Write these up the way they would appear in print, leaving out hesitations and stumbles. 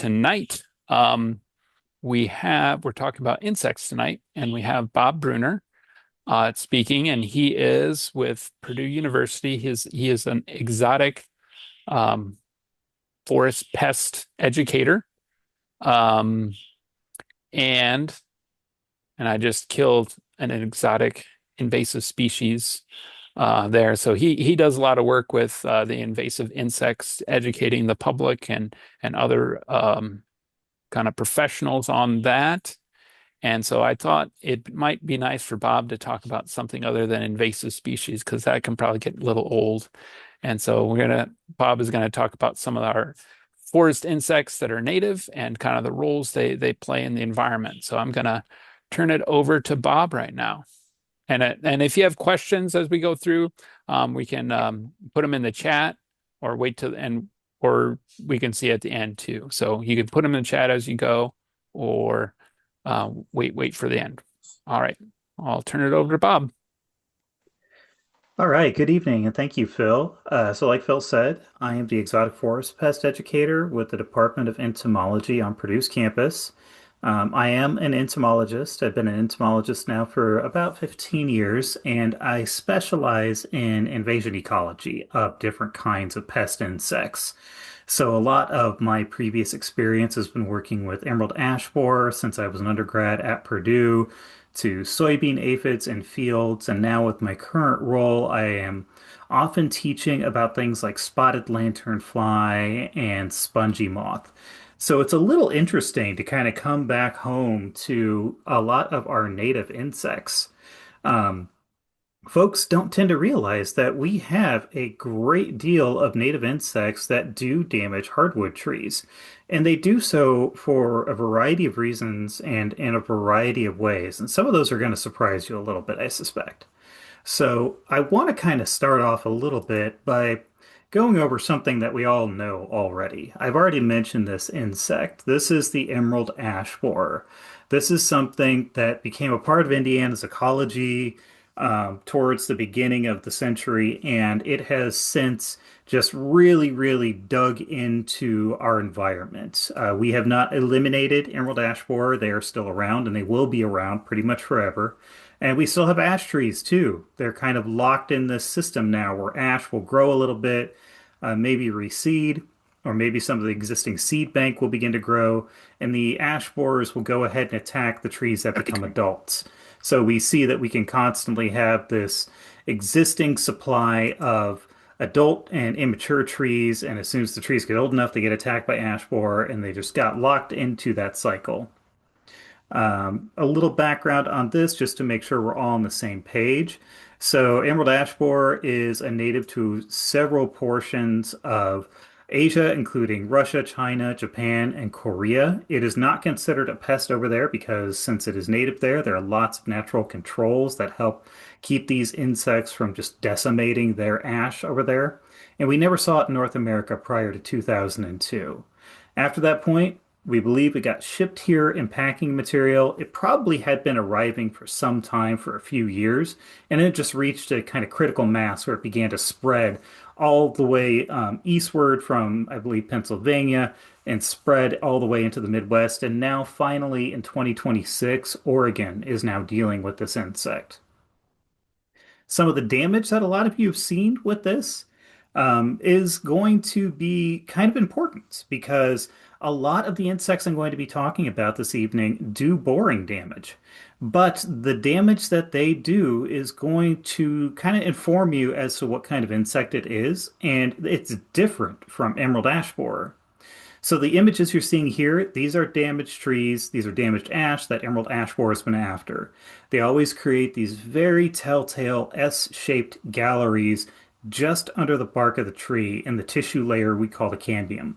tonight, we're talking about insects tonight, and we have Bob Brunner speaking, and he is with Purdue University. He is an exotic um, forest pest educator, um, and and I just killed an exotic invasive species there. So he does a lot of work with the invasive insects, educating the public and other kind of professionals on that. And so I thought it might be nice for Bob to talk about something other than invasive species because that can probably get a little old. And so Bob is gonna talk about some of our forest insects that are native and kind of the roles they play in the environment. So I'm gonna turn it over to Bob right now. And if you have questions as we go through, we can put them in the chat or wait till the end, or we can see at the end too. So you can put them in the chat as you go, or wait for the end. All right, I'll turn it over to Bob. All right, good evening, and thank you, Phil. Like Phil said, I am the exotic forest pest educator with the Department of Entomology on Purdue's campus. I am an entomologist. I've been an entomologist now for about 15 years, and I specialize in invasion ecology of different kinds of pest insects. So, a lot of my previous experience has been working with emerald ash borer since I was an undergrad at Purdue, to soybean aphids in fields, and now with my current role, I am often teaching about things like spotted lanternfly and spongy moth. So it's a little interesting to kind of come back home to a lot of our native insects. Um, Folks don't tend to realize that we have a great deal of native insects that do damage hardwood trees. And they do so for a variety of reasons and in a variety of ways. And some of those are going to surprise you a little bit, I suspect. So I want to kind of start off a little bit by going over something that we all know already. I've already mentioned this insect. This is the emerald ash borer. This is something that became a part of Indiana's ecology towards the beginning of the century, and it has since just really, really dug into our environment. We have not eliminated emerald ash borer. They are still around, and they will be around pretty much forever. And we still have ash trees too. They're kind of locked in this system now where ash will grow a little bit, maybe reseed, or maybe some of the existing seed bank will begin to grow, and the ash borers will go ahead and attack the trees that become adults. So we see that we can constantly have this existing supply of adult and immature trees, and as soon as the trees get old enough, they get attacked by ash borer, and they just got locked into that cycle. A little background on this just to make sure we're all on the same page. So, emerald ash borer is a native to several portions of Asia, including Russia, China, Japan, and Korea. It is not considered a pest over there because since it is native there, there are lots of natural controls that help keep these insects from just decimating their ash over there. And we never saw it in North America prior to 2002. After that point, we believe it got shipped here in packing material. It probably had been arriving for some time, for a few years, and it just reached a kind of critical mass where it began to spread all the way eastward from, I believe, Pennsylvania and spread all the way into the Midwest. And now, finally, in 2026, Oregon is now dealing with this insect. Some of the damage that a lot of you have seen with this is going to be kind of important because a lot of the insects I'm going to be talking about this evening do boring damage. But the damage that they do is going to kind of inform you as to what kind of insect it is, and it's different from emerald ash borer. So the images you're seeing here, these are damaged trees, these are damaged ash that emerald ash borer has been after. They always create these very telltale S-shaped galleries just under the bark of the tree in the tissue layer we call the cambium.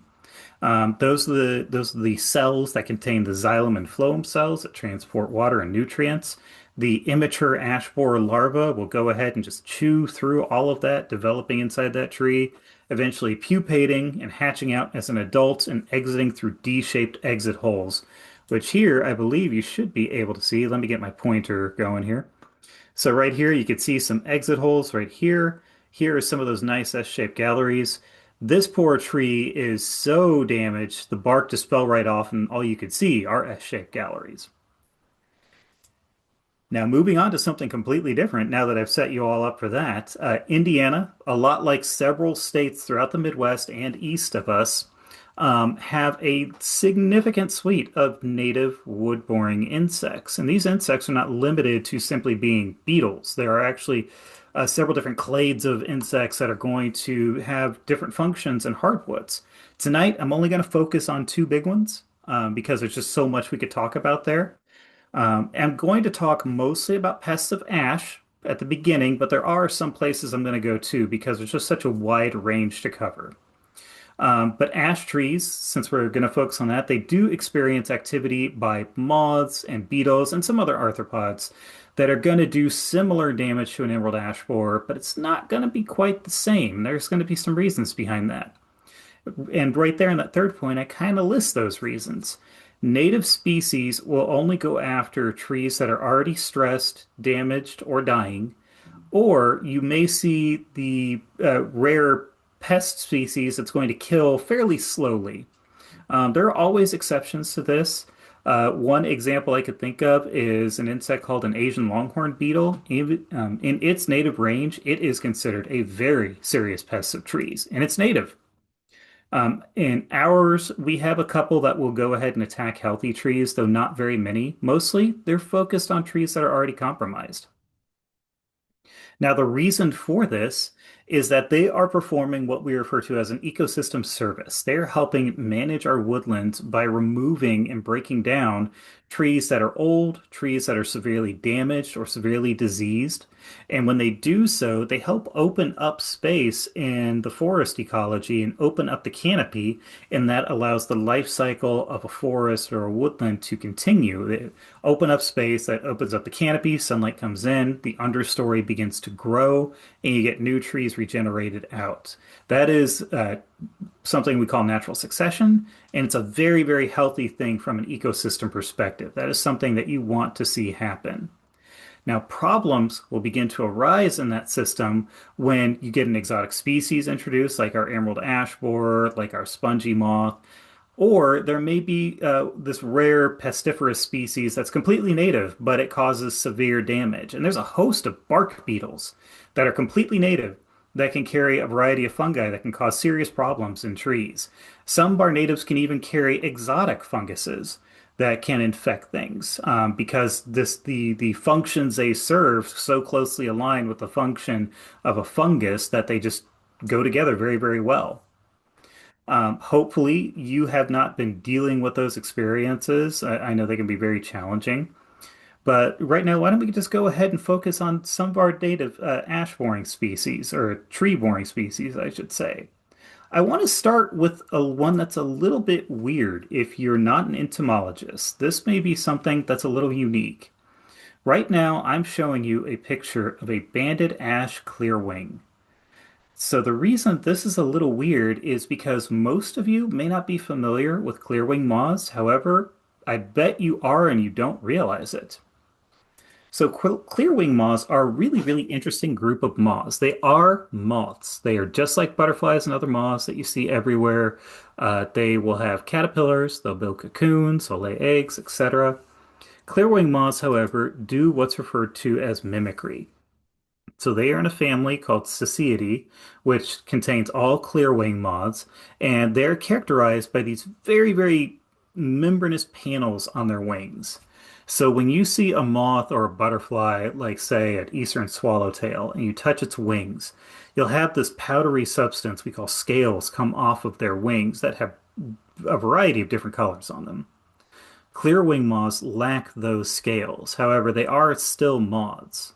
Those are the cells that contain the xylem and phloem cells that transport water and nutrients. The immature ash borer larva will go ahead and just chew through all of that, developing inside that tree, eventually pupating and hatching out as an adult and exiting through D-shaped exit holes, which here I believe you should be able to see. Let me get my pointer going here. So right here, you can see some exit holes right here. Here are some of those nice S-shaped galleries. This poor tree is so damaged, the bark just fell right off, and all you could see are S-shaped galleries. Now, moving on to something completely different, now that I've set you all up for that, Indiana, a lot like several states throughout the Midwest and east of us, have a significant suite of native wood-boring insects. And these insects are not limited to simply being beetles. There are actually several different clades of insects that are going to have different functions in hardwoods. Tonight, I'm only going to focus on two big ones because there's just so much we could talk about there. I'm going to talk mostly about pests of ash at the beginning, but there are some places I'm going to go to because there's just such a wide range to cover. But ash trees, since we're going to focus on that, they do experience activity by moths and beetles and some other arthropods that are going to do similar damage to an emerald ash borer, but it's not going to be quite the same. There's going to be some reasons behind that. And right there in that third point, I kind of list those reasons. Native species will only go after trees that are already stressed, damaged, or dying, or you may see the rare pest species that's going to kill fairly slowly. There are always exceptions to this. One example I could think of is an insect called an Asian longhorn beetle. In its native range, it is considered a very serious pest of trees, and it's native. In ours, we have a couple that will go ahead and attack healthy trees, though not very many. Mostly, they're focused on trees that are already compromised. Now, the reason for this is that they are performing what we refer to as an ecosystem service. They're helping manage our woodlands by removing and breaking down trees that are old, trees that are severely damaged or severely diseased. And when they do so, they help open up space in the forest ecology and open up the canopy, and that allows the life cycle of a forest or a woodland to continue. They open up space that opens up the canopy, sunlight comes in, the understory begins to grow, and you get new trees regenerated out. That is something we call natural succession, and it's a very, very healthy thing from an ecosystem perspective. That is something that you want to see happen. Now, problems will begin to arise in that system when you get an exotic species introduced, like our emerald ash borer, like our spongy moth, or there may be this rare pestiferous species that's completely native, but it causes severe damage. And there's a host of bark beetles that are completely native that can carry a variety of fungi that can cause serious problems in trees. Some of our natives can even carry exotic funguses that can infect things because the functions they serve so closely align with the function of a fungus that they just go together very, very well. Hopefully, you have not been dealing with those experiences. I know they can be very challenging. But right now, why don't we just go ahead and focus on some of our native ash boring species, or tree boring species, I should say. I want to start with one that's a little bit weird if you're not an entomologist. This may be something that's a little unique. Right now, I'm showing you a picture of a banded ash clearwing. So the reason this is a little weird is because most of you may not be familiar with clearwing moths. However, I bet you are and you don't realize it. So clearwing moths are a really, really interesting group of moths. They are moths. They are just like butterflies and other moths that you see everywhere. They will have caterpillars, they'll build cocoons, they'll lay eggs, etc. Clearwing moths, however, do what's referred to as mimicry. So they are in a family called Ciciadae, which contains all clearwing moths, and they're characterized by these very, very membranous panels on their wings. So when you see a moth or a butterfly, like say an eastern swallowtail, and you touch its wings, you'll have this powdery substance we call scales come off of their wings that have a variety of different colors on them. Clearwing moths lack those scales. However, they are still moths.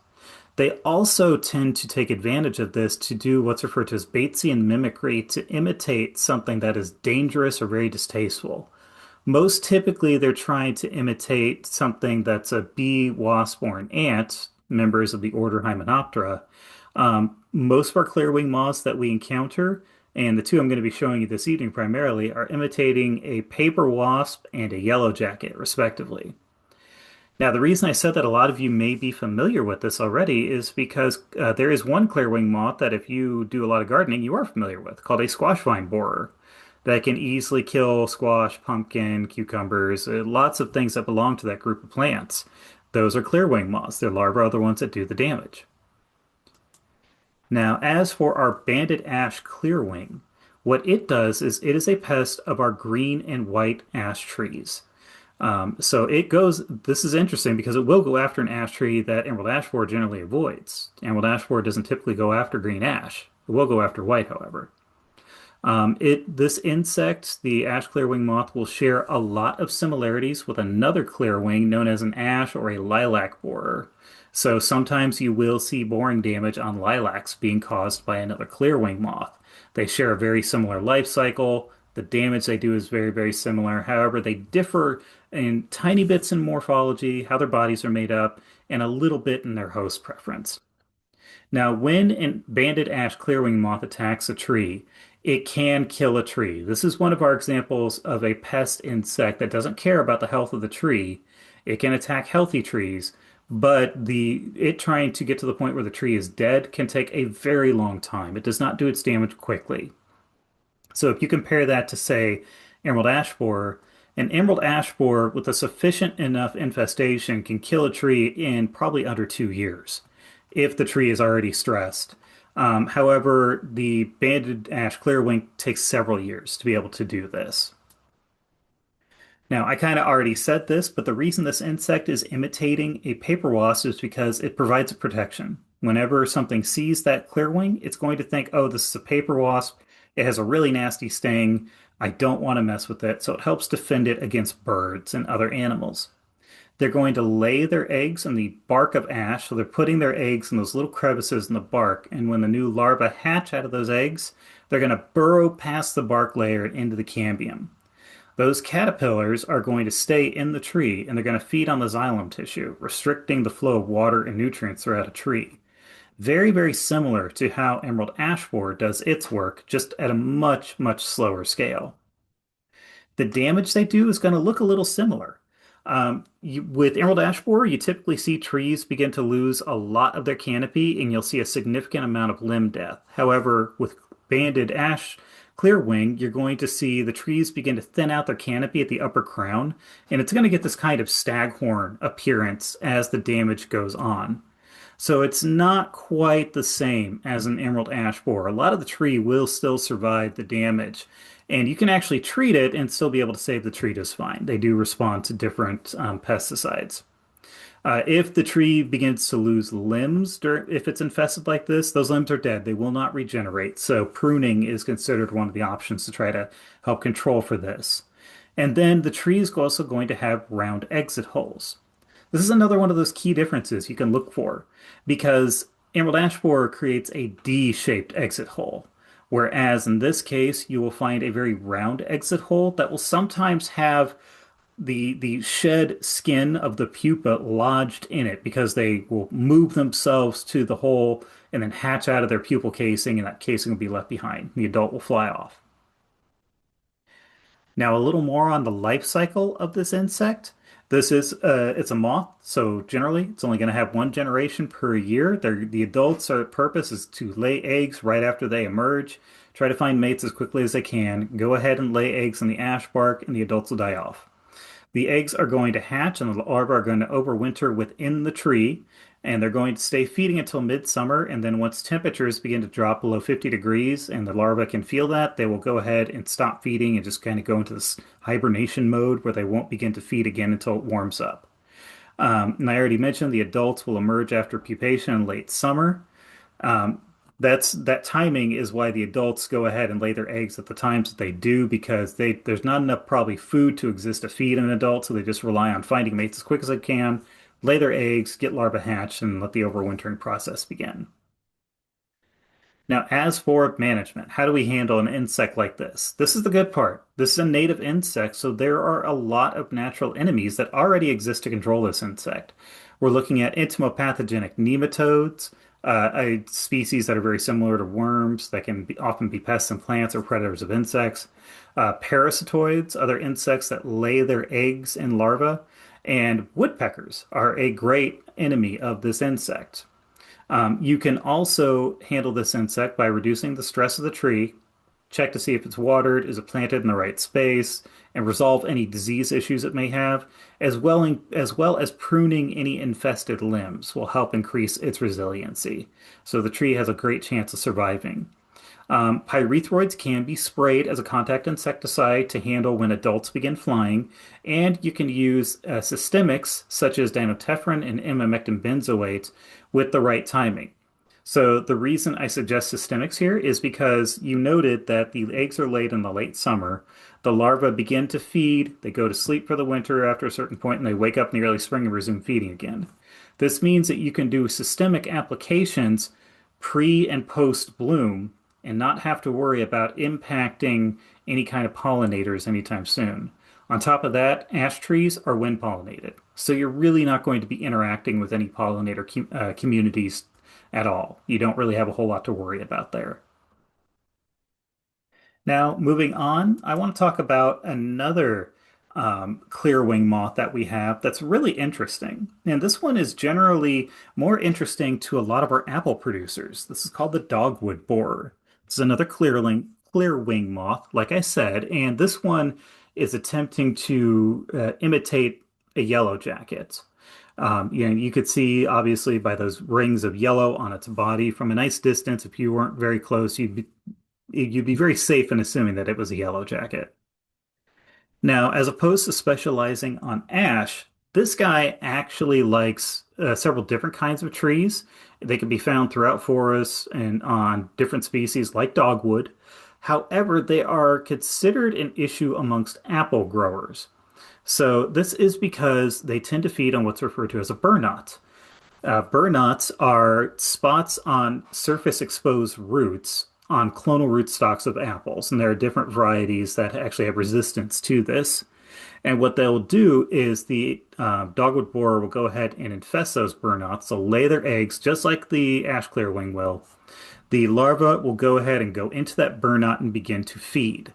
They also tend to take advantage of this to do what's referred to as Batesian mimicry to imitate something that is dangerous or very distasteful. Most typically, they're trying to imitate something that's a bee, wasp, or an ant, members of the order Hymenoptera. Most of our clearwing moths that we encounter, and the two I'm going to be showing you this evening primarily, are imitating a paper wasp and a yellow jacket, respectively. Now, the reason I said that a lot of you may be familiar with this already is because there is one clearwing moth that if you do a lot of gardening, you are familiar with, called a squash vine borer, that can easily kill squash, pumpkin, cucumbers, lots of things that belong to that group of plants. Those are clearwing moths. Their larvae are the ones that do the damage. Now, as for our banded ash clearwing, what it does is it is a pest of our green and white ash trees. So it goes, this is interesting because it will go after an ash tree that emerald ash borer generally avoids. Emerald ash borer doesn't typically go after green ash. It will go after white, however. This insect, the ash clearwing moth, will share a lot of similarities with another clearwing known as an ash or a lilac borer. So sometimes you will see boring damage on lilacs being caused by another clearwing moth. They share a very similar life cycle. The damage they do is very, very similar. However, they differ in tiny bits in morphology, how their bodies are made up, and a little bit in their host preference. Now, when a banded ash clearwing moth attacks a tree, it can kill a tree. This is one of our examples of a pest insect that doesn't care about the health of the tree. It can attack healthy trees, but the it trying to get to the point where the tree is dead can take a very long time. It does not do its damage quickly. So if you compare that to, say, emerald ash borer, an emerald ash borer with a sufficient enough infestation can kill a tree in probably under 2 years if the tree is already stressed. However, the banded ash clearwing takes several years to be able to do this. Now, I kind of already said this, but the reason this insect is imitating a paper wasp is because it provides a protection. Whenever something sees that clearwing, it's going to think, oh, this is a paper wasp. It has a really nasty sting. I don't want to mess with it. So it helps defend it against birds and other animals. They're going to lay their eggs in the bark of ash. So they're putting their eggs in those little crevices in the bark. And when the new larvae hatch out of those eggs, they're going to burrow past the bark layer and into the cambium. Those caterpillars are going to stay in the tree and they're going to feed on the xylem tissue, restricting the flow of water and nutrients throughout a tree. Very, very similar to how emerald ash borer does its work, just at a much, much slower scale. The damage they do is going to look a little similar. With emerald ash borer, you typically see trees begin to lose a lot of their canopy, and you'll see a significant amount of limb death. However, with banded ash clearwing, you're going to see the trees begin to thin out their canopy at the upper crown, and it's going to get this kind of staghorn appearance as the damage goes on. So it's not quite the same as an emerald ash borer. A lot of the tree will still survive the damage, and you can actually treat it and still be able to save the tree just fine. They do respond to different pesticides. If the tree begins to lose limbs if it's infested like this, those limbs are dead. They will not regenerate. So pruning is considered one of the options to try to help control for this. And then the tree is also going to have round exit holes. This is another one of those key differences you can look for because emerald ash borer creates a D-shaped exit hole, whereas in this case you will find a very round exit hole that will sometimes have the shed skin of the pupa lodged in it because they will move themselves to the hole and then hatch out of their pupal casing, and that casing will be left behind. The adult will fly off. Now, a little more on the life cycle of this insect. It's a moth, so generally it's only going to have one generation per year. The adults' purpose is to lay eggs right after they emerge, try to find mates as quickly as they can, go ahead and lay eggs in the ash bark, and the adults will die off. The eggs are going to hatch and the larvae are going to overwinter within the tree, and they're going to stay feeding until midsummer. And then once temperatures begin to drop below 50 degrees and the larvae can feel that, they will go ahead and stop feeding and just kind of go into this hibernation mode where they won't begin to feed again until it warms up. And I already mentioned the adults will emerge after pupation in late summer. Um, that timing is why the adults go ahead and lay their eggs at the times that they do because there's not enough probably food to exist to feed an adult, so they just rely on finding mates as quick as they can, lay their eggs, get larvae hatched, and let the overwintering process begin. Now, as for management, how do we handle an insect like this? This is the good part. This is a native insect, so there are a lot of natural enemies that already exist to control this insect. We're looking at entomopathogenic nematodes, a species that are very similar to worms that can often be pests in plants or predators of insects. Parasitoids, other insects that lay their eggs in larvae. And woodpeckers are a great enemy of this insect. You can also handle this insect by reducing the stress of the tree, check to see if it's watered, is it planted in the right space, and resolve any disease issues it may have, as well as pruning any infested limbs will help increase its resiliency. So the tree has a great chance of surviving. Pyrethroids can be sprayed as a contact insecticide to handle when adults begin flying, and you can use systemics such as dinotefuran and imamectin benzoate with the right timing. So the reason I suggest systemics here is because you noted that the eggs are laid in the late summer. The larvae begin to feed, they go to sleep for the winter after a certain point, and they wake up in the early spring and resume feeding again. This means that you can do systemic applications pre and post bloom and not have to worry about impacting any kind of pollinators anytime soon. On top of that, ash trees are wind pollinated, so you're really not going to be interacting with any communities at all. You don't really have a whole lot to worry about there. Now, moving on, I want to talk about another clearwing moth that we have that's really interesting. And this one is generally more interesting to a lot of our apple producers. This is called the dogwood borer. This is another clearwing moth, like I said, and this one is attempting to imitate a yellow jacket. You could see obviously by those rings of yellow on its body from a nice distance. If you weren't very close, you'd be very safe in assuming that it was a yellow jacket. Now, as opposed to specializing on ash, this guy actually likes several different kinds of trees. They can be found throughout forests and on different species like dogwood. However, they are considered an issue amongst apple growers. So this is because they tend to feed on what's referred to as a burnot. Burnots are spots on surface exposed roots on clonal rootstocks of apples, and there are different varieties that actually have resistance to this. And what they'll do is the dogwood borer will go ahead and infest those burnots. They'll lay their eggs just like the ash clearwing will. The larva will go ahead and go into that burnot and begin to feed.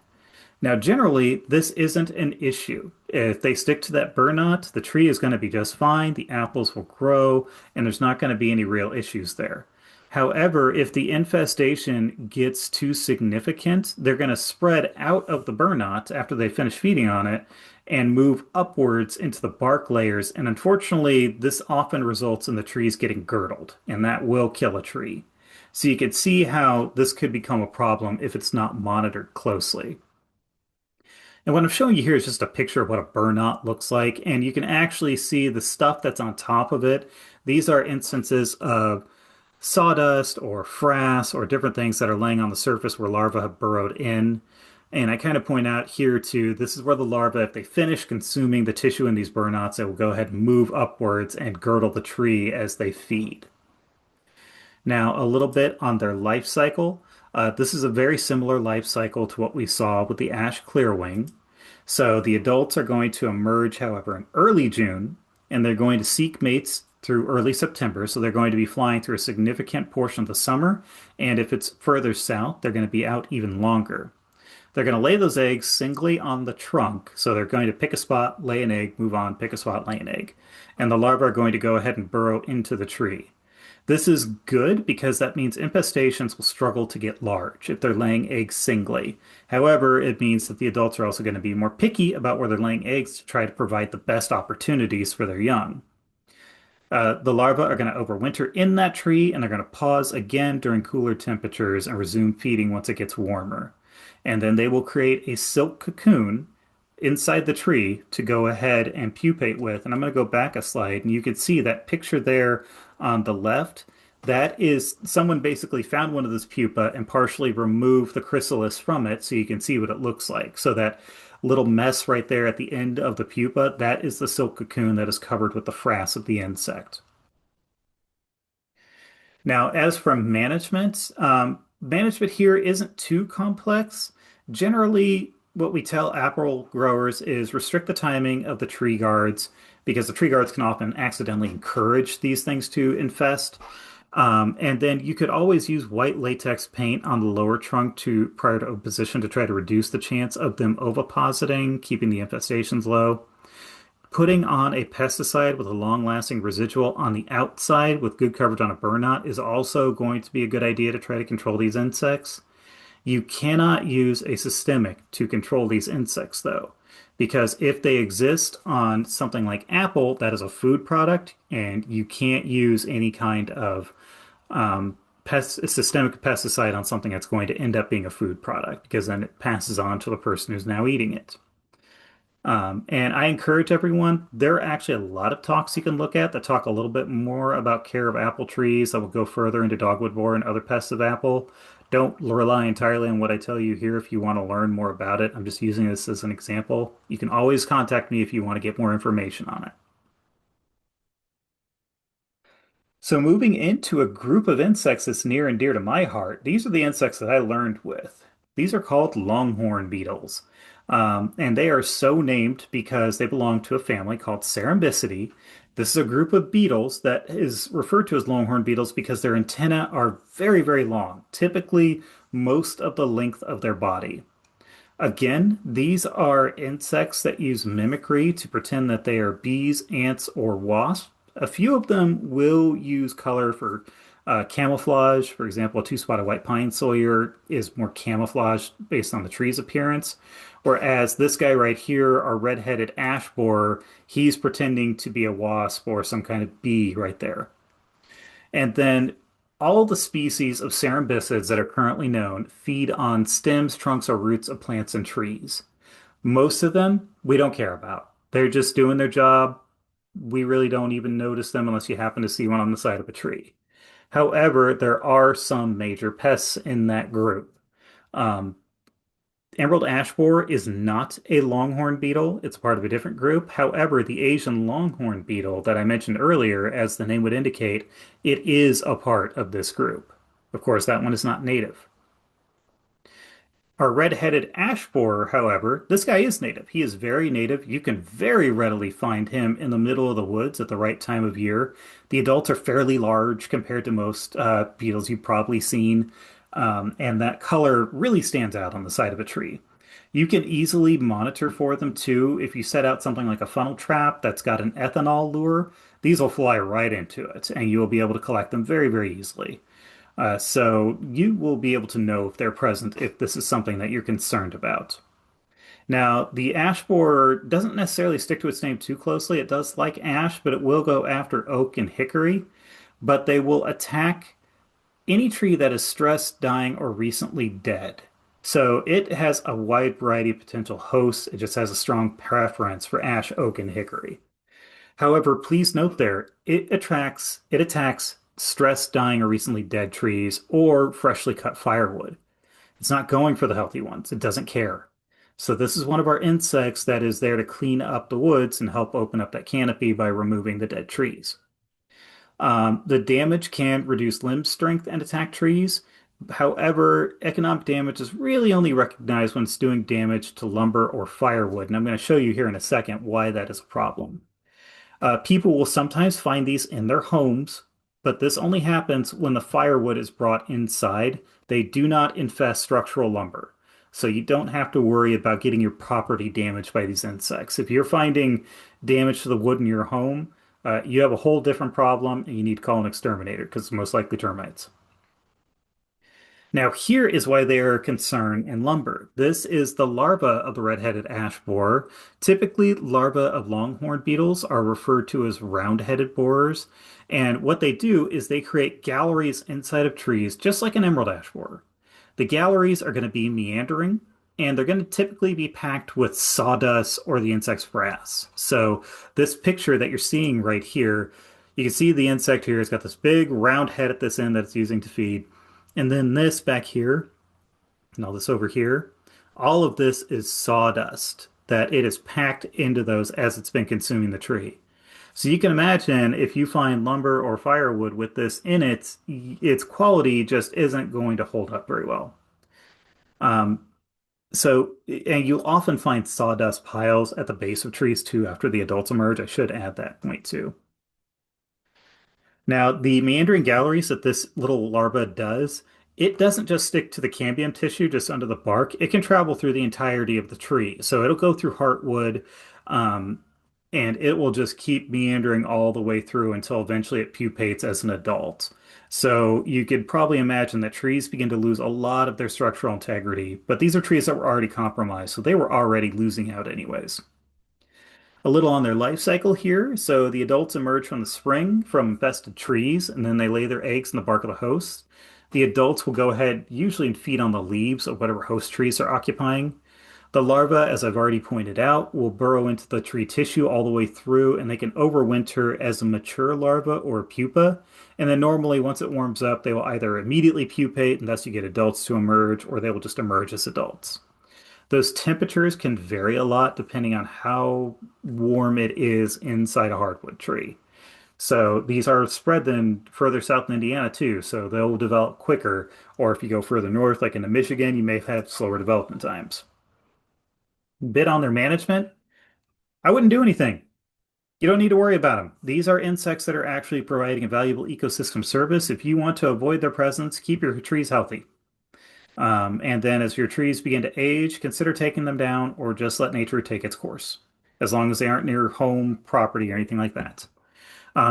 Now, generally, this isn't an issue. If they stick to that burnot, the tree is going to be just fine, the apples will grow, and there's not going to be any real issues there. However, if the infestation gets too significant, they're going to spread out of the burnot after they finish feeding on it and move upwards into the bark layers. And unfortunately, this often results in the trees getting girdled, and that will kill a tree. So you can see how this could become a problem if it's not monitored closely. And what I'm showing you here is just a picture of what a burnout looks like, and you can actually see the stuff that's on top of it. These are instances of sawdust or frass or different things that are laying on the surface where larvae have burrowed in. And I kind of point out here too, this is where the larvae, if they finish consuming the tissue in these burnouts, they will go ahead and move upwards and girdle the tree as they feed. Now, a little bit on their life cycle. This is a very similar life cycle to what we saw with the ash clearwing. So the adults are going to emerge, however, in early June, and they're going to seek mates through early September. So they're going to be flying through a significant portion of the summer. And if it's further south, they're going to be out even longer. They're going to lay those eggs singly on the trunk. So they're going to pick a spot, lay an egg, move on, pick a spot, lay an egg. And the larvae are going to go ahead and burrow into the tree. This is good because that means infestations will struggle to get large if they're laying eggs singly. However, it means that the adults are also going to be more picky about where they're laying eggs to try to provide the best opportunities for their young. The larvae are going to overwinter in that tree and they're going to pause again during cooler temperatures and resume feeding once it gets warmer. And then they will create a silk cocoon inside the tree to go ahead and pupate with. And I'm going to go back a slide and you can see that picture there on the left. That is someone basically found one of those pupa and partially removed the chrysalis from it so you can see what it looks like. So that little mess right there at the end of the pupa, that is the silk cocoon that is covered with the frass of the insect. Now, as from management, management here isn't too complex. Generally, what we tell apple growers is restrict the timing of the tree guards because the tree guards can often accidentally encourage these things to infest. And then you could always use white latex paint on the lower trunk to prior to oposition to try to reduce the chance of them ovipositing, keeping the infestations low. Putting on a pesticide with a long-lasting residual on the outside with good coverage on a burn knot is also going to be a good idea to try to control these insects. You cannot use a systemic to control these insects, though, because if they exist on something like apple, that is a food product, and you can't use any kind of systemic pesticide on something that's going to end up being a food product, because then it passes on to the person who's now eating it. And I encourage everyone, there are actually a lot of talks you can look at that talk a little bit more about care of apple trees that will go further into dogwood borer and other pests of apple. Don't rely entirely on what I tell you here if you want to learn more about it. I'm just using this as an example. You can always contact me if you want to get more information on it. So moving into a group of insects that's near and dear to my heart, these are the insects that I learned with. These are called longhorn beetles. And they are so named because they belong to a family called Cerambycidae. This is a group of beetles that is referred to as longhorn beetles because their antennae are very, very long, typically most of the length of their body. Again, these are insects that use mimicry to pretend that they are bees, ants, or wasps. A few of them will use color for camouflage. For example, a two-spotted white pine sawyer is more camouflaged based on the tree's appearance. Whereas this guy right here, our red-headed ash borer, he's pretending to be a wasp or some kind of bee right there. And then all the species of cerambicids that are currently known feed on stems, trunks, or roots of plants and trees. Most of them we don't care about. They're just doing their job. We really don't even notice them unless you happen to see one on the side of a tree. However, there are some major pests in that group. Um, Emerald ash borer is not a longhorn beetle. It's part of a different group. However, the Asian longhorn beetle that I mentioned earlier, as the name would indicate, it is a part of this group. Of course, that one is not native. Our red-headed ash borer, however, this guy is native. He is very native. You can very readily find him in the middle of the woods at the right time of year. The adults are fairly large compared to most beetles you've probably seen, and that color really stands out on the side of a tree. You can easily monitor for them too. If you set out something like a funnel trap that's got an ethanol lure, these will fly right into it, and you will be able to collect them very, very easily. So you will be able to know if they're present if this is something that you're concerned about. Now, the ash borer doesn't necessarily stick to its name too closely. It does like ash, but it will go after oak and hickory. But they will attack any tree that is stressed, dying, or recently dead. So it has a wide variety of potential hosts. It just has a strong preference for ash, oak, and hickory. However, please note there, it attacks stressed, dying, or recently dead trees or freshly cut firewood. It's not going for the healthy ones. It doesn't care. So this is one of our insects that is there to clean up the woods and help open up that canopy by removing the dead trees. The damage can reduce limb strength and attack trees. However, economic damage is really only recognized when it's doing damage to lumber or firewood. And I'm going to show you here in a second why that is a problem. People will sometimes find these in their homes, but this only happens when the firewood is brought inside. They do not infest structural lumber. So you don't have to worry about getting your property damaged by these insects. If you're finding damage to the wood in your home, you have a whole different problem and you need to call an exterminator because it's most likely termites. Now, here is why they are a concern in lumber. This is the larva of the red-headed ash borer. Typically, larvae of longhorn beetles are referred to as round-headed borers. And what they do is they create galleries inside of trees, just like an emerald ash borer. The galleries are going to be meandering, and they're going to typically be packed with sawdust or the insect's frass. So this picture that you're seeing right here, you can see the insect here has got this big round head at this end that it's using to feed. And then this back here, and all this over here, all of this is sawdust that it is packed into those as it's been consuming the tree. So you can imagine if you find lumber or firewood with this in it, its quality just isn't going to hold up very well. Um, and you'll often find sawdust piles at the base of trees too after the adults emerge. I should add that point too. Now, the meandering galleries that this little larva does, it doesn't just stick to the cambium tissue just under the bark. It can travel through the entirety of the tree. So it'll go through heartwood, um, and it will just keep meandering all the way through until eventually it pupates as an adult. So you could probably imagine that trees begin to lose a lot of their structural integrity, but these are trees that were already compromised, so they were already losing out anyways. A little on their life cycle here. So the adults emerge from the spring from infested trees, and then they lay their eggs in the bark of the host. The adults will go ahead, usually, and feed on the leaves of whatever host trees are occupying. The larva, as I've already pointed out, will burrow into the tree tissue all the way through, and they can overwinter as a mature larva or pupa. And then normally, once it warms up, they will either immediately pupate, and thus you get adults to emerge, or they will just emerge as adults. Those temperatures can vary a lot depending on how warm it is inside a hardwood tree. So these are spread then further south in Indiana too, so they'll develop quicker. Or if you go further north, like into Michigan, you may have slower development times. Bit on their management, I wouldn't do anything. You don't need to worry about them. These are insects that are actually providing a valuable ecosystem service. If you want to avoid their presence, keep your trees healthy. And then as your trees begin to age, consider taking them down or just let nature take its course, as long as they aren't near home property or anything like that.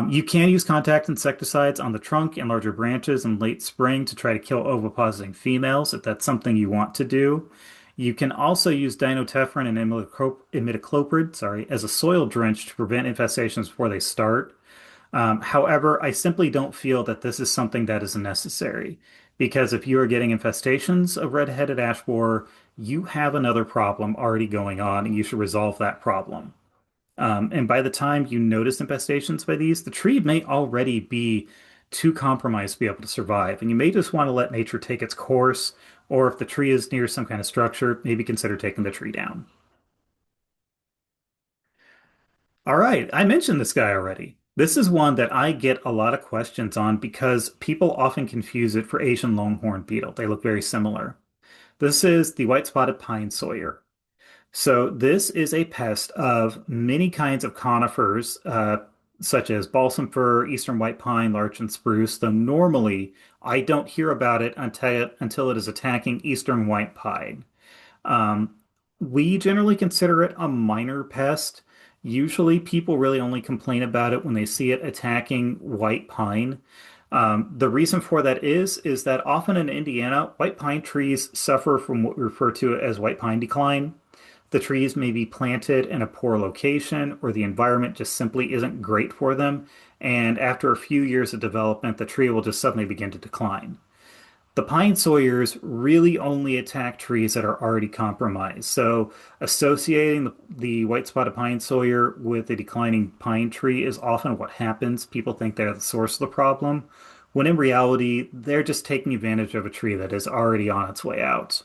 You can use contact insecticides on the trunk and larger branches in late spring to try to kill ovipositing females if that's something you want to do. You can also use dinotephrine and imidacloprid, as a soil drench to prevent infestations before they start. However, I simply don't feel that this is something that is necessary because if you are getting infestations of red-headed ash borer, you have another problem already going on and you should resolve that problem. And by the time you notice infestations by these, the tree may already be too compromised to be able to survive. And you may just want to let nature take its course, or if the tree is near some kind of structure, maybe consider taking the tree down. All right, I mentioned this guy already. This is one that I get a lot of questions on because people often confuse it for Asian longhorn beetle. They look very similar. This is the white-spotted pine sawyer. So this is a pest of many kinds of conifers, such as balsam fir, eastern white pine, larch, and spruce, though normally I don't hear about it until it is attacking eastern white pine. Um, we generally consider it a minor pest. Usually, people really only complain about it when they see it attacking white pine. The reason for that is that often in Indiana, white pine trees suffer from what we refer to as white pine decline. The trees may be planted in a poor location, or the environment just simply isn't great for them. And after a few years of development, the tree will just suddenly begin to decline. The pine sawyers really only attack trees that are already compromised. So associating the white-spotted pine sawyer with a declining pine tree is often what happens. People think they're the source of the problem, when in reality, they're just taking advantage of a tree that is already on its way out.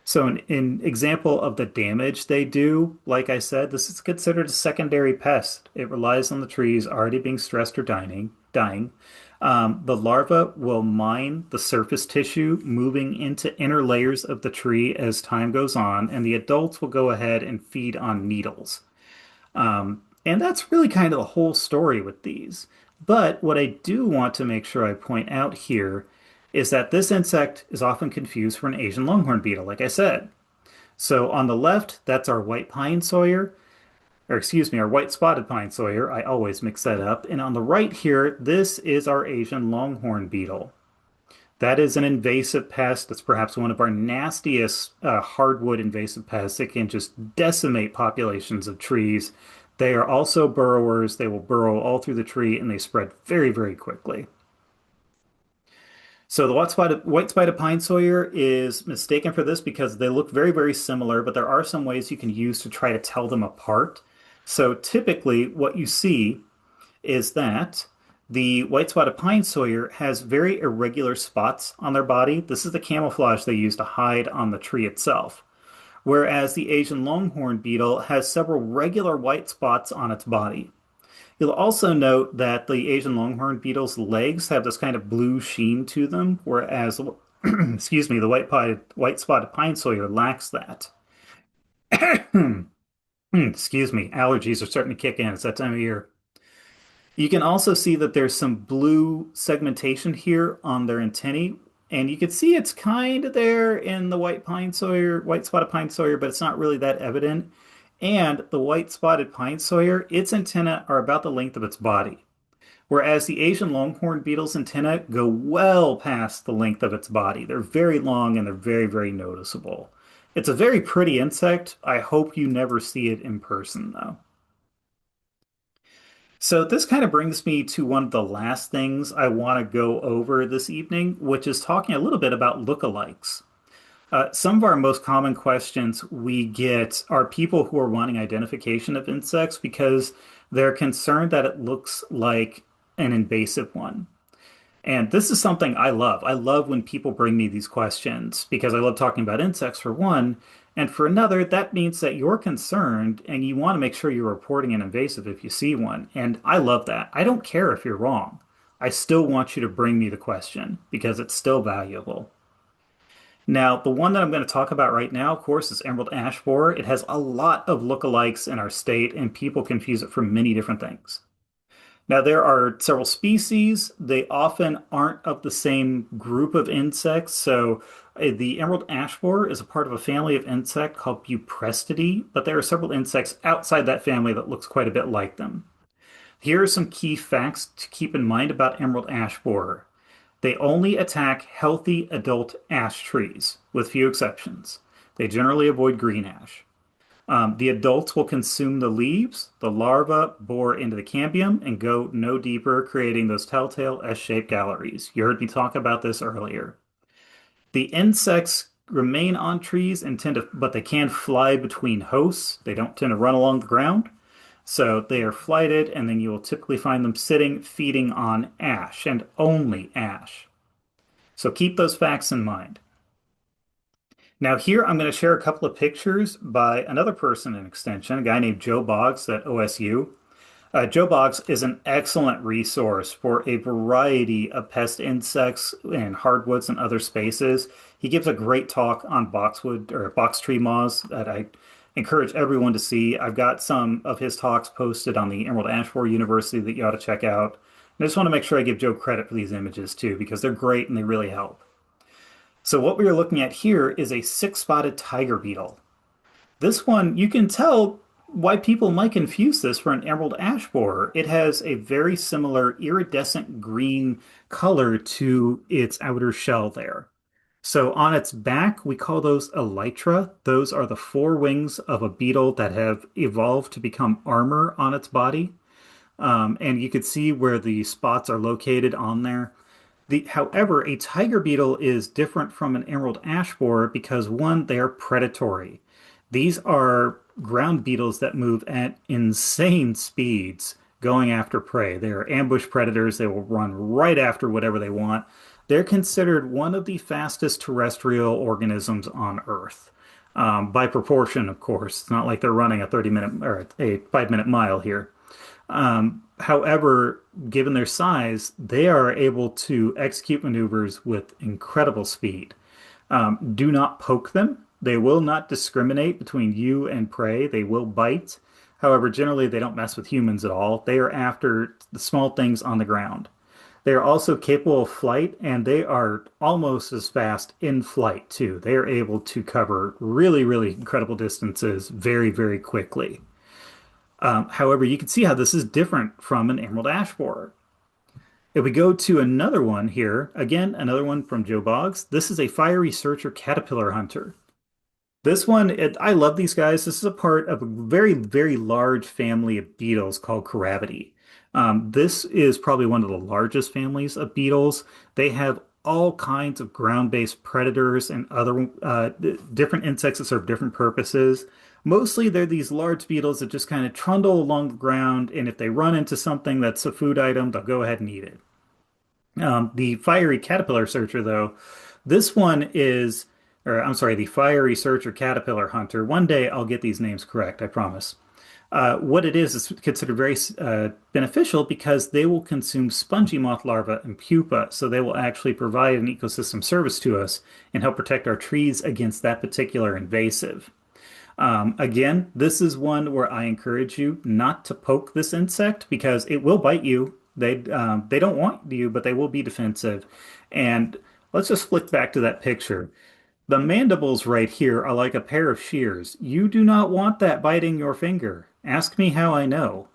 So in example of the damage they do, like I said, this is considered a secondary pest. It relies on the trees already being stressed or dying. The larva will mine the surface tissue, moving into inner layers of the tree as time goes on, and the adults will go ahead and feed on needles. And that's really kind of the whole story with these. But what I do want to make sure I point out here is that this insect is often confused for an Asian longhorn beetle, like I said. So on the left, that's our white pine sawyer, or excuse me, our white spotted pine sawyer. I always mix that up. And on the right here, this is our Asian longhorn beetle. That is an invasive pest. That's perhaps one of our nastiest hardwood invasive pests. It can just decimate populations of trees. They are also burrowers. They will burrow all through the tree and they spread very, very quickly. So the white-spotted pine sawyer is mistaken for this because they look very, very similar, but there are some ways you can use to try to tell them apart. So typically what you see is that the white-spotted pine sawyer has very irregular spots on their body. This is the camouflage they use to hide on the tree itself. Whereas the Asian longhorn beetle has several regular white spots on its body. You'll also note that the Asian longhorn beetle's legs have this kind of blue sheen to them, whereas, excuse me, the white-spotted pine sawyer lacks that. Excuse me, allergies are starting to kick in. It's that time of year. You can also see that there's some blue segmentation here on their antennae, and you can see it's kind of there in the white spotted pine sawyer, but it's not really that evident. And the white spotted pine sawyer, its antennae are about the length of its body, whereas the Asian longhorn beetle's antennae go well past the length of its body. They're very long and they're very, very noticeable. It's a very pretty insect. I hope you never see it in person, though. So this kind of brings me to one of the last things I want to go over this evening, which is talking a little bit about lookalikes. Some of our most common questions we get are people who are wanting identification of insects because they're concerned that it looks like an invasive one. And this is something I love. I love when people bring me these questions because I love talking about insects for one. And for another, that means that you're concerned and you want to make sure you're reporting an invasive if you see one. And I love that. I don't care if you're wrong. I still want you to bring me the question because it's still valuable. Now, the one that I'm going to talk about right now, of course, is emerald ash borer. It has a lot of lookalikes in our state, and people confuse it for many different things. Now, there are several species. They often aren't of the same group of insects. So, the emerald ash borer is a part of a family of insect called Buprestidae, but there are several insects outside that family that looks quite a bit like them. Here are some key facts to keep in mind about emerald ash borer. They only attack healthy adult ash trees, with few exceptions. They generally avoid green ash. The adults will consume the leaves. The larvae bore into the cambium and go no deeper, creating those telltale S-shaped galleries. You heard me talk about this earlier. The insects remain on trees and but they can fly between hosts. They don't tend to run along the ground. So they are flighted, and then you will typically find them sitting, feeding on ash and only ash. So keep those facts in mind. Now, here I'm going to share a couple of pictures by another person in Extension, a guy named Joe Boggs at OSU. Joe Boggs is an excellent resource for a variety of pest insects and hardwoods and other spaces. He gives a great talk on boxwood or box tree moths that I encourage everyone to see. I've got some of his talks posted on the Emerald Ash Borer University that you ought to check out. And I just want to make sure I give Joe credit for these images too, because they're great and they really help. So what we are looking at here is a six-spotted tiger beetle. This one, you can tell why people might confuse this for an emerald ash borer. It has a very similar iridescent green color to its outer shell there. So on its back, we call those elytra. Those are the four wings of a beetle that have evolved to become armor on its body. And you could see where the spots are located on there. However, a tiger beetle is different from an emerald ash borer because one, they are predatory. These are ground beetles that move at insane speeds going after prey. They are ambush predators. They will run right after whatever they want. They're considered one of the fastest terrestrial organisms on Earth. By proportion, of course. It's not like they're running a 30-minute or a 5-minute mile here. However, given their size, they are able to execute maneuvers with incredible speed. Do not poke them. They will not discriminate between you and prey. They will bite. However, generally, they don't mess with humans at all. They are after the small things on the ground. They are also capable of flight, and they are almost as fast in flight, too. They are able to cover really, really incredible distances very, very quickly. However, you can see how this is different from an emerald ash borer. If we go to another one here, again, another one from Joe Boggs, this is a fiery searcher caterpillar hunter. This one, I love these guys. This is a part of a very, very large family of beetles called Carabidae. This is probably one of the largest families of beetles. They have all kinds of ground-based predators and other different insects that serve different purposes. Mostly, they're these large beetles that just kind of trundle along the ground, and if they run into something that's a food item, they'll go ahead and eat it. The fiery caterpillar searcher, though, this one is, or I'm sorry, the fiery searcher caterpillar hunter. One day I'll get these names correct, I promise. What it is considered very beneficial because they will consume spongy moth larvae and pupa, so they will actually provide an ecosystem service to us and help protect our trees against that particular invasive. Again, this is one where I encourage you not to poke this insect because it will bite you. They don't want you, but they will be defensive. And let's just flick back to that picture. The mandibles right here are like a pair of shears. You do not want that biting your finger. Ask me how I know.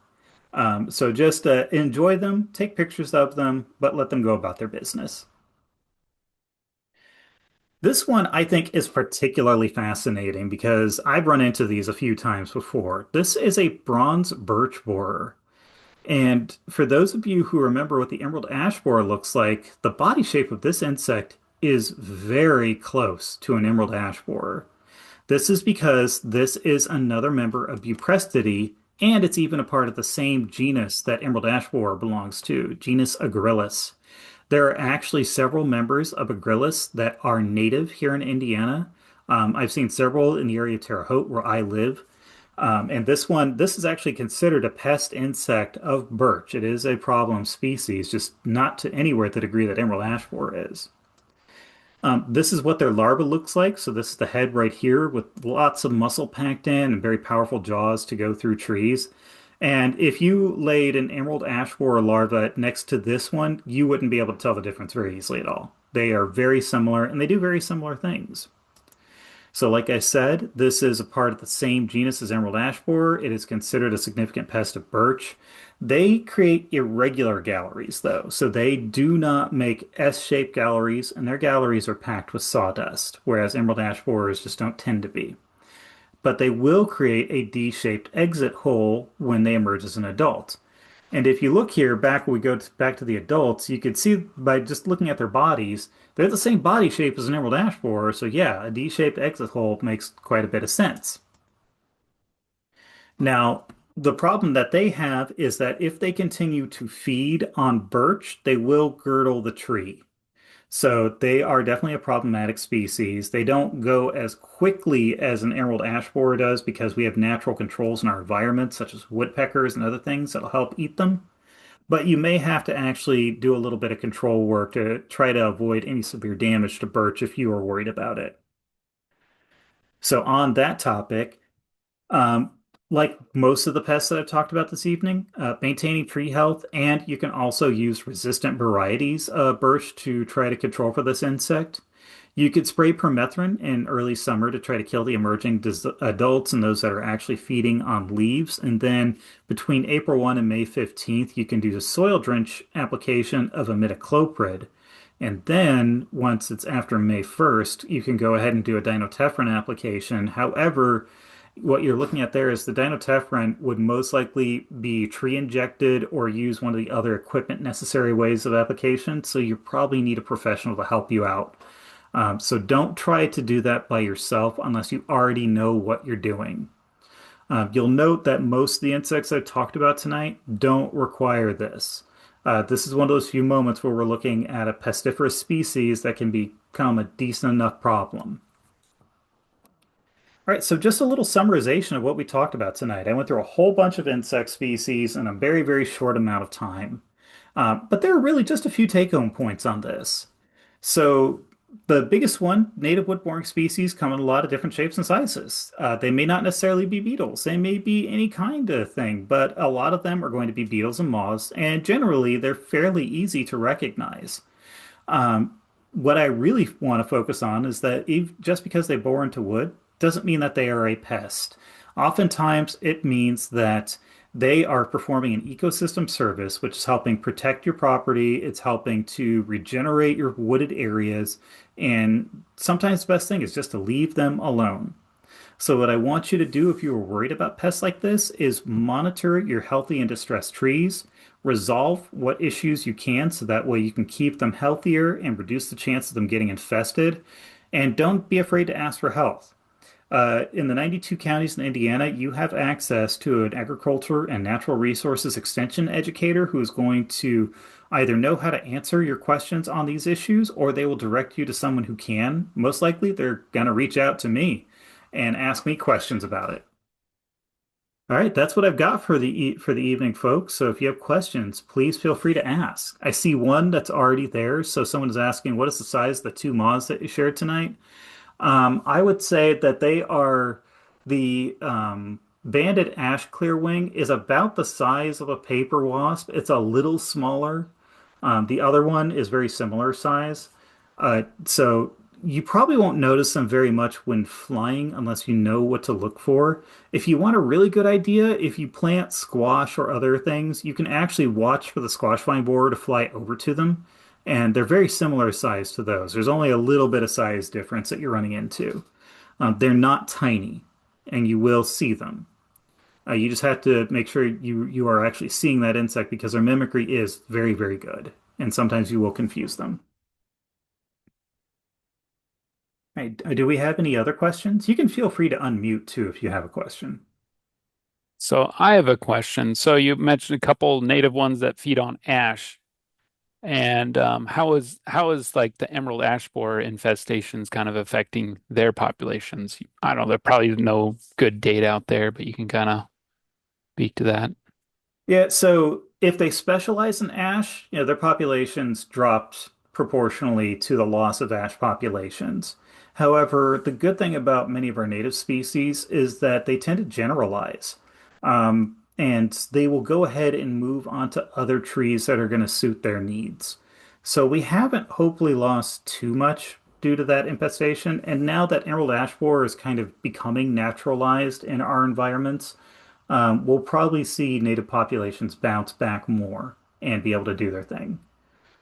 So just enjoy them, take pictures of them, but let them go about their business. This one I think is particularly fascinating because I've run into these a few times before. This is a bronze birch borer. And for those of you who remember what the emerald ash borer looks like, the body shape of this insect is very close to an emerald ash borer. This is because this is another member of Buprestidae, and it's even a part of the same genus that emerald ash borer belongs to, genus Agrillus. There are actually several members of Agrillus that are native here in Indiana. I've seen several in the area of Terre Haute where I live. And this is actually considered a pest insect of birch. It is a problem species, just not to anywhere to the degree that emerald ash borer is. This is what their larva looks like. So this is the head right here with lots of muscle packed in and very powerful jaws to go through trees. And if you laid an emerald ash borer larva next to this one, you wouldn't be able to tell the difference very easily at all. They are very similar and they do very similar things. So, like I said, this is a part of the same genus as emerald ash borer. It is considered a significant pest of birch. They create irregular galleries, though. So they do not make S-shaped galleries, and their galleries are packed with sawdust, whereas emerald ash borers just don't tend to be. But they will create a D-shaped exit hole when they emerge as an adult. And if you look here, back when we go back to the adults, you can see by just looking at their bodies, they're the same body shape as an emerald ash borer. So yeah, a D-shaped exit hole makes quite a bit of sense. Now, the problem that they have is that if they continue to feed on birch, they will girdle the tree. So they are definitely a problematic species. They don't go as quickly as an emerald ash borer does because we have natural controls in our environment, such as woodpeckers and other things that'll help eat them. But you may have to actually do a little bit of control work to try to avoid any severe damage to birch if you are worried about it. So on that topic, um, like most of the pests that I've talked about this evening, maintaining tree health, and you can also use resistant varieties of birch to try to control for this insect. You could spray permethrin in early summer to try to kill the emerging adults and those that are actually feeding on leaves. And then between April 1 and May 15th, you can do the soil drench application of imidacloprid. And then once it's after May 1st, you can go ahead and do a dinotephrine application. However, what you're looking at there is the dinotephrine would most likely be tree injected or use one of the other equipment necessary ways of application. So you probably need a professional to help you out. So don't try to do that by yourself unless you already know what you're doing. You'll note that most of the insects I've talked about tonight don't require this. This is one of those few moments where we're looking at a pestiferous species that can become a decent enough problem. All right, so just a little summarization of what we talked about tonight. I went through a whole bunch of insect species in a very, very short amount of time. But there are really just a few take-home points on this. So the biggest one, native wood-boring species come in a lot of different shapes and sizes. They may not necessarily be beetles. They may be any kind of thing, but a lot of them are going to be beetles and moths, and generally they're fairly easy to recognize. What I really want to focus on is that just because they bore into wood doesn't mean that they are a pest. Oftentimes, it means that they are performing an ecosystem service, which is helping protect your property. It's helping to regenerate your wooded areas. And sometimes the best thing is just to leave them alone. So what I want you to do if you are worried about pests like this is monitor your healthy and distressed trees, resolve what issues you can so that way you can keep them healthier and reduce the chance of them getting infested. And don't be afraid to ask for help. In the 92 counties in Indiana, you have access to an agriculture and natural resources extension educator who is going to either know how to answer your questions on these issues or they will direct you to someone who can. Most likely, they're going to reach out to me and ask me questions about it. All right, that's what I've got for the evening, folks. So if you have questions, please feel free to ask. I see one that's already there. So someone is asking, what is the size of the two moths that you shared tonight? I would say that they are the banded ash clearwing is about the size of a paper wasp. It's a little smaller. The other one is very similar size. So You probably won't notice them very much when flying unless you know what to look for. If you want a really good idea, if you plant squash or other things, you can actually watch for the squash vine borer to fly over to them. And they're very similar size to those. There's only a little bit of size difference that you're running into. They're not tiny, and you will see them. You just have to make sure you are actually seeing that insect because their mimicry is very, very good. And sometimes you will confuse them. Right. Do we have any other questions? You can feel free to unmute too if you have a question. So I have a question. So you mentioned a couple native ones that feed on ash, and how is like the emerald ash borer infestations kind of affecting their populations? I don't know. There probably no good data out there, but you can kind of speak to that. Yeah, so if they specialize in ash, their populations dropped proportionally to the loss of ash populations. However, the good thing about many of our native species is that they tend to generalize. And they will go ahead and move on to other trees that are going to suit their needs. So we haven't hopefully lost too much due to that infestation. And now that emerald ash borer is kind of becoming naturalized in our environments, we'll probably see native populations bounce back more and be able to do their thing.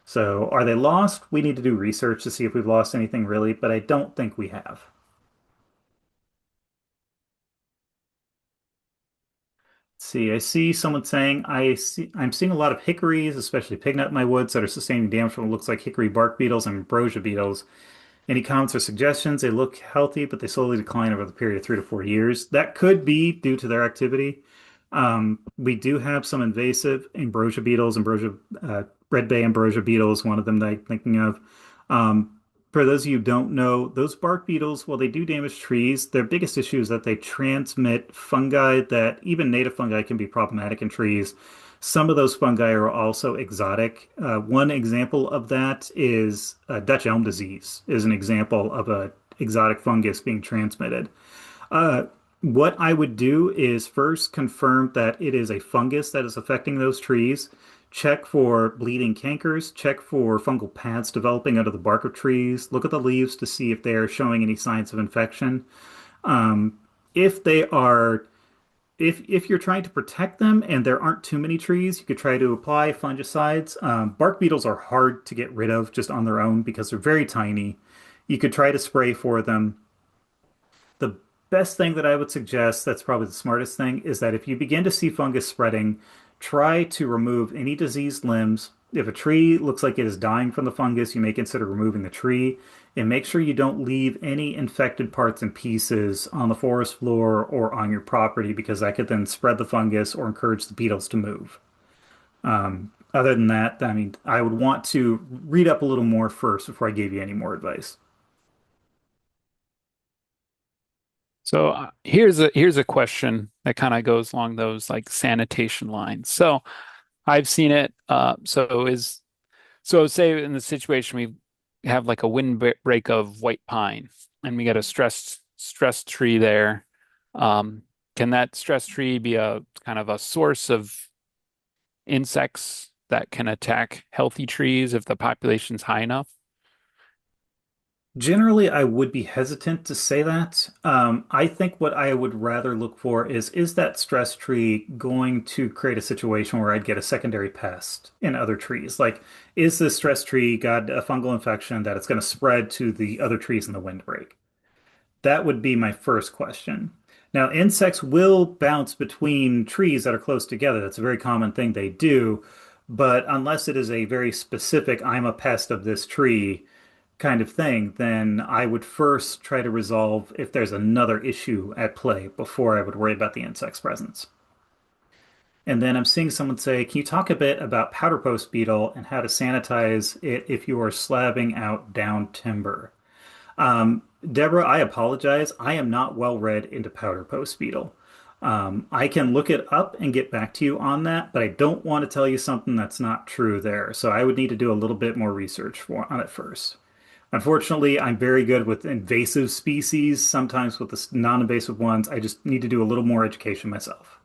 So, are they lost? We need to do research to see if we've lost anything really, but I don't think we have. Let's see, I see someone saying I'm seeing a lot of hickories, especially pignut in my woods that are sustaining damage from what looks like hickory bark beetles and ambrosia beetles. Any comments or suggestions? They look healthy, but they slowly decline over the period of 3 to 4 years. That could be due to their activity. We do have some invasive ambrosia beetles, red bay ambrosia beetles, one of them that I'm thinking of. Um, for those of you who don't know, those bark beetles, while they do damage trees, their biggest issue is that they transmit fungi that even native fungi can be problematic in trees. Some of those fungi are also exotic. One example of that is Dutch elm disease is an example of a exotic fungus being transmitted. Uh, what I would do is first confirm that it is a fungus that is affecting those trees. Check for bleeding cankers, check for fungal paths developing under the bark of trees, look at the leaves to see if they are showing any signs of infection. Um, if they are if you're trying to protect them and there aren't too many trees, you could try to apply fungicides. Bark beetles are hard to get rid of just on their own because they're very tiny. You could try to spray for them. The best thing that I would suggest, that's probably the smartest thing, is that if you begin to see fungus spreading, try to remove any diseased limbs. If a tree looks like it is dying from the fungus, you may consider removing the tree and make sure you don't leave any infected parts and pieces on the forest floor or on your property because that could then spread the fungus or encourage the beetles to move. Other than that, I mean, I would want to read up a little more first before I gave you any more advice. So here's a question that kind of goes along those like sanitation lines. So I've seen it. So say in the situation we have like a windbreak of white pine, and we got a stressed tree there. Um, can that stressed tree be a kind of a source of insects that can attack healthy trees if the population's high enough? Generally, I would be hesitant to say that. I think what I would rather look for is that stress tree going to create a situation where I'd get a secondary pest in other trees? Like, is this stress tree got a fungal infection that it's going to spread to the other trees in the windbreak? That would be my first question. Now, insects will bounce between trees that are close together. That's a very common thing they do. But unless it is a very specific, I'm a pest of this tree kind of thing, then I would first try to resolve if there's another issue at play before I would worry about the insect's presence. And then I'm seeing someone say, can you talk a bit about powder post beetle and how to sanitize it if you are slabbing out down timber? Deborah, I apologize. I am not well read into powder post beetle. I can look it up and get back to you on that, but I don't want to tell you something that's not true there. So I would need to do a little bit more research on it first. Unfortunately, I'm very good with invasive species. Sometimes with the non-invasive ones, I just need to do a little more education myself.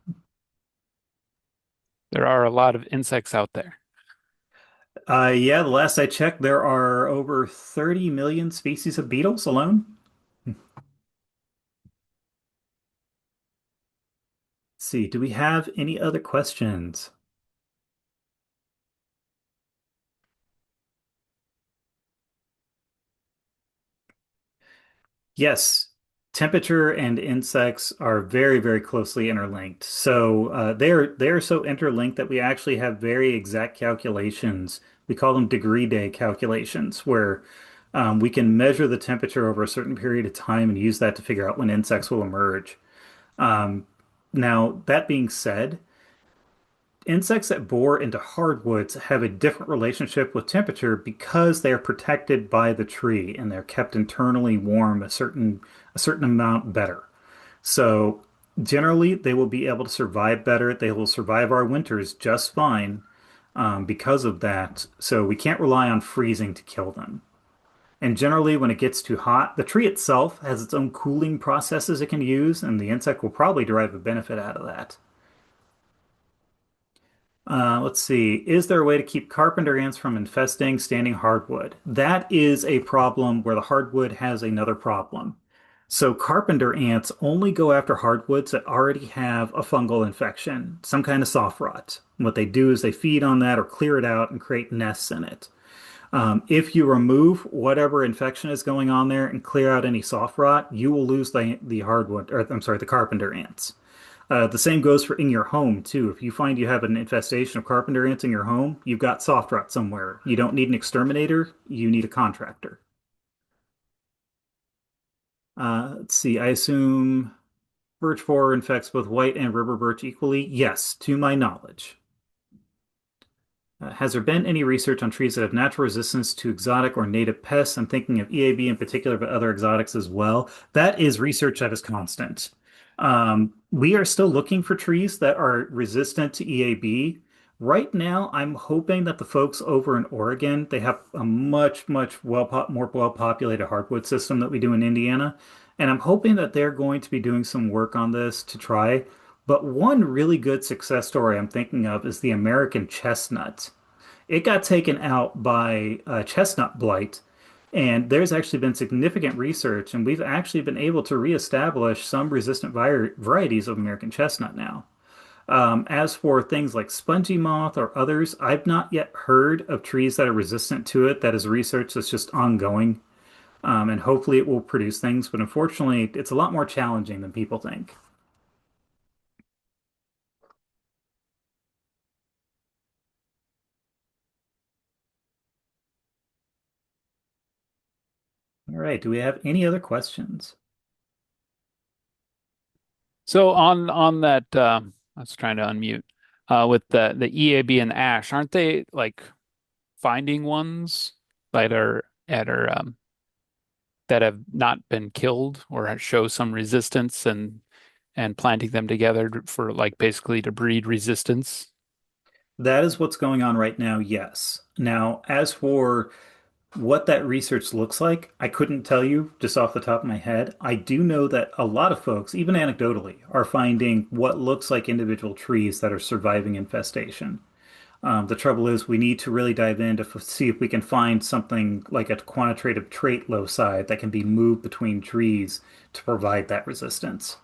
There are a lot of insects out there. Yeah, the last I checked, there are over 30 million species of beetles alone. Let's see, do we have any other questions? Yes, temperature and insects are very, very closely interlinked. So they're so interlinked that we actually have very exact calculations. We call them degree day calculations, where we can measure the temperature over a certain period of time and use that to figure out when insects will emerge. Um, Now, that being said, insects that bore into hardwoods have a different relationship with temperature because they are protected by the tree and they're kept internally warm a certain amount better. So generally, they will be able to survive better. They will survive our winters just fine because of that. So we can't rely on freezing to kill them. And generally, when it gets too hot, the tree itself has its own cooling processes it can use, and the insect will probably derive a benefit out of that. Let's see. Is there a way to keep carpenter ants from infesting standing hardwood? That is a problem where the hardwood has another problem. So carpenter ants only go after hardwoods that already have a fungal infection, some kind of soft rot. What they do is they feed on that or clear it out and create nests in it. If you remove whatever infection is going on there and clear out any soft rot, you will lose the hardwood, or I'm sorry, the carpenter ants. The same goes for in your home too. If you find you have an infestation of carpenter ants in your home, you've got soft rot somewhere. You don't need an exterminator, you need a contractor. Let's see, I assume birch borer infects both white and river birch equally? Yes, to my knowledge. Has there been any research on trees that have natural resistance to exotic or native pests? I'm thinking of EAB in particular, but other exotics as well. That is research that is constant. We are still looking for trees that are resistant to EAB. Right now, I'm hoping that the folks over in Oregon, they have a much, much more well-populated hardwood system that we do in Indiana. And I'm hoping that they're going to be doing some work on this to try. But one really good success story I'm thinking of is the American chestnut. It got taken out by chestnut blight, and there's actually been significant research, and we've actually been able to reestablish some resistant varieties of American chestnut now. As for things like spongy moth or others, I've not yet heard of trees that are resistant to it. That is research that's just ongoing, and hopefully it will produce things. But unfortunately, it's a lot more challenging than people think. All right, do we have any other questions? So on that, I was trying to unmute with the EAB and ash, aren't they like finding ones that are that have not been killed or show some resistance and planting them together for like basically to breed resistance? That is what's going on right now, yes. Now, as for what that research looks like, I couldn't tell you just off the top of my head. I do know that a lot of folks, even anecdotally, are finding what looks like individual trees that are surviving infestation. The trouble is, we need to really dive in to see if we can find something like a quantitative trait loci that can be moved between trees to provide that resistance.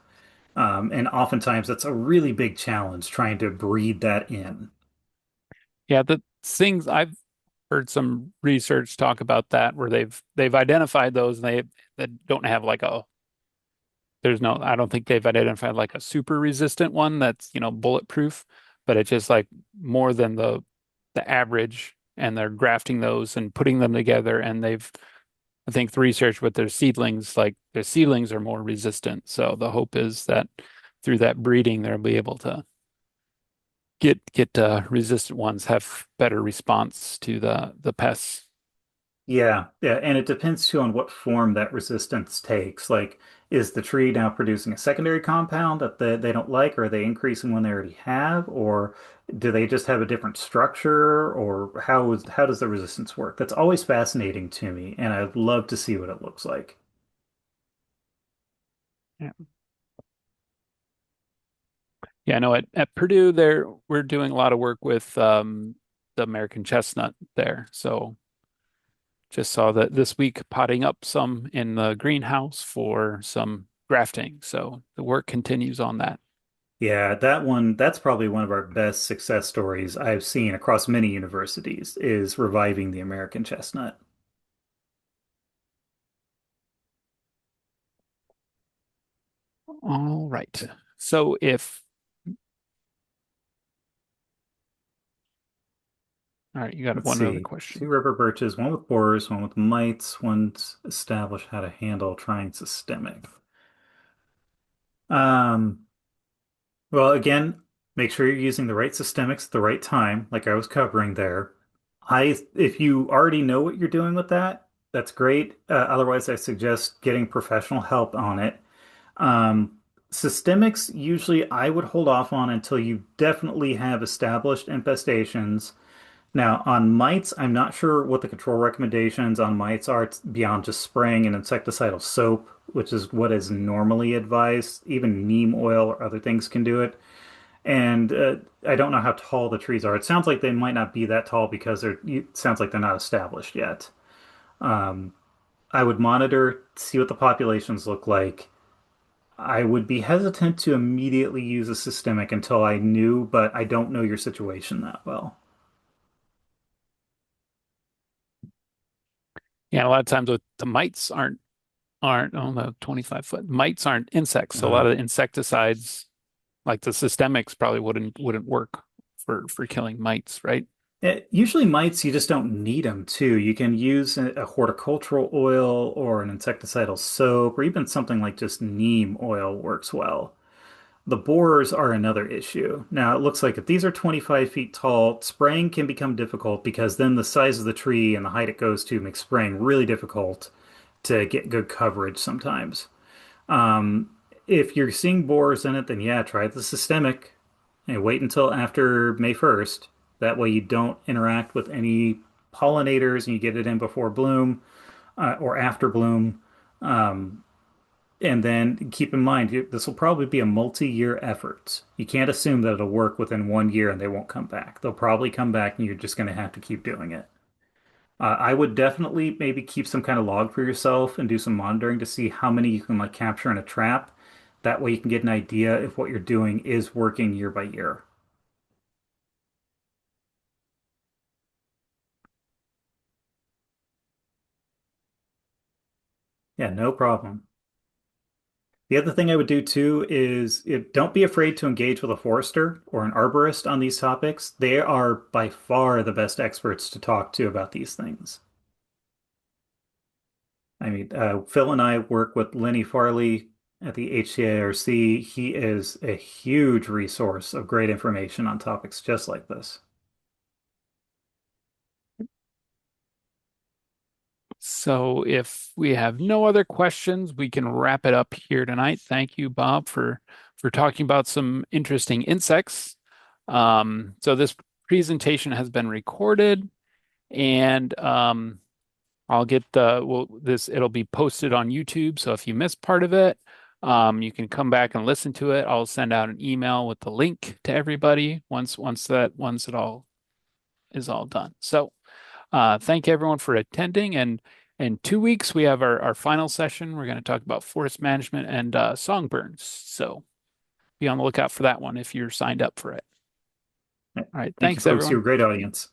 And oftentimes, that's a really big challenge trying to breed that in. Yeah, the things I've heard some research talk about that where they've identified those and they that don't have like a there's no I don't think they've identified like a super resistant one that's, bulletproof, but it's just like more than the average and they're grafting those and putting them together and they've I think the research with their seedlings like their seedlings are more resistant. So the hope is that through that breeding they'll be able to get resistant ones have better response to the pests. Yeah, yeah, and it depends too on what form that resistance takes. Like, is the tree now producing a secondary compound that they don't like, or are they increasing one they already have, or do they just have a different structure, or how does the resistance work? That's always fascinating to me, and I'd love to see what it looks like. Yeah. Yeah, I know at Purdue there we're doing a lot of work with the American chestnut there. So just saw that this week potting up some in the greenhouse for some grafting. So the work continues on that. Yeah, that one, that's probably one of our best success stories I've seen across many universities is reviving the American chestnut. All right. So if, all right, you got Let's one other see. Two question. rubber birches, one with borers, one with mites, one's established how to handle trying systemic. Um, well, again, make sure you're using the right systemics at the right time, like I was covering there. If you already know what you're doing with that, that's great. Otherwise, I suggest getting professional help on it. Um, Systemics, usually I would hold off on until you definitely have established infestations. Now, on mites, I'm not sure what the control recommendations on mites are beyond just spraying an insecticidal soap, which is what is normally advised. Even neem oil or other things can do it. And I don't know how tall the trees are. It sounds like they might not be that tall because it sounds like they're not established yet. Um, I would monitor, see what the populations look like. I would be hesitant to immediately use a systemic until I knew, but I don't know your situation that well. Yeah, a lot of times with the mites aren't on the 25-foot. Mites aren't insects. So a lot Uh, of the insecticides, like the systemics, probably wouldn't work for killing mites, right? Usually mites, you just don't need them too. You can use a horticultural oil or an insecticidal soap, or even something like just neem oil works well. The borers are another issue. Now, it looks like if these are 25 feet tall, spraying can become difficult because then the size of the tree and the height it goes to makes spraying really difficult to get good coverage sometimes. Um, if you're seeing borers in it, then yeah, try the systemic and wait until after May 1st. That way you don't interact with any pollinators and you get it in before bloom or after bloom. Um, and then keep in mind, this will probably be a multi-year effort. You can't assume that it'll work within 1 year and they won't come back. They'll probably come back and you're just going to have to keep doing it. I would definitely maybe keep some kind of log for yourself and do some monitoring to see how many you can like capture in a trap. That way you can get an idea if what you're doing is working year by year. Yeah, no problem. The other thing I would do too is don't be afraid to engage with a forester or an arborist on these topics. They are by far the best experts to talk to about these things. I mean, Phil and I work with Lenny Farley at the HCARC. He is a huge resource of great information on topics just like this. So if we have no other questions, we can wrap it up here tonight. Thank you, Bob, for talking about some interesting insects. So this presentation has been recorded, and I'll get it'll be posted on YouTube. So if you missed part of it, you can come back and listen to it. I'll send out an email with the link to everybody once it all is all done. So thank everyone for attending. And in 2 weeks, we have our final session. We're going to talk about forest management and songbirds. So be on the lookout for that one if you're signed up for it. All right. Thank you, Thanks, folks. You're everyone. a great audience.